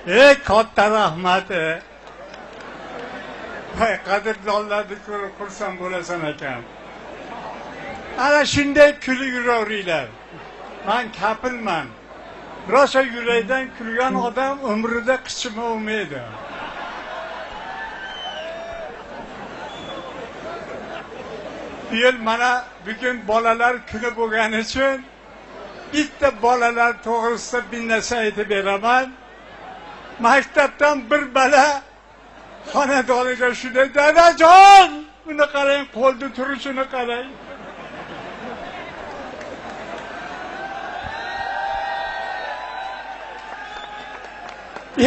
Ey katta rahmat. Qadrdonlarni ko'rib xursand bo'lasan ekan. Ana shunday kulib yuraveringlar. Men kapilman. Rosa yurakdan kulgan odam umrida qichimomaydi. Bu yil mana bugun bolalar kuni bo'lgani uchun bitta bolalar to'g'risida bir narsa aytib beraman. Maktabdan bir bola xonadoniga shunday dadajon, buni qarang, qo'lda turishini qarang.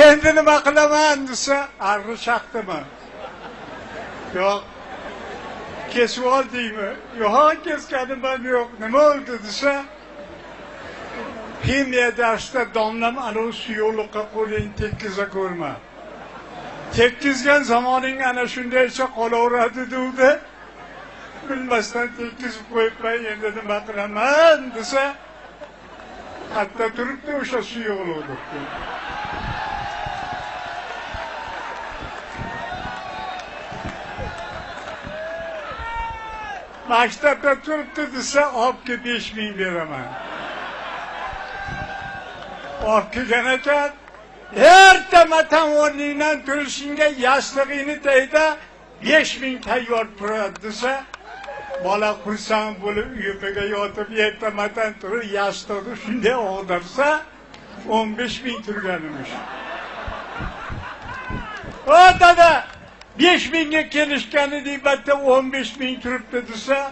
Endi nima qilaman desa, arg'i shaqdimi? Yo'q. Kesib oldingmi? Yo'q, kesganim yo'q. Nima oldu desa, kimya darsida domlam ana suyuqlikqa qo'lingni tekkiza ko'rma. Tekkizgan zamoning ana shundaycha qolaveradi dedi. Bilmasdan tekkizib qo'yibman, endi nima qilaman desa, hatto turibdi o'sha suyuqlikni. Maktabda turibdi desa, olibga 5000 beraman. Olib kelgan ekan, erta matan o'rningdan turishingga yastig'ingni tayda 5000 tayyor turadi desa, bola xursand bo'lib uyiga yotib erta matan turib yastig'ni shunday og'dirsa, 15000 turganimiz. O dada, 5000 ga kelishgani deyapti, 15000 turibdi desa,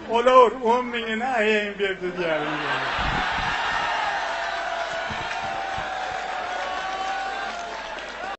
olaver 10 mingini ayang berdi deyapti.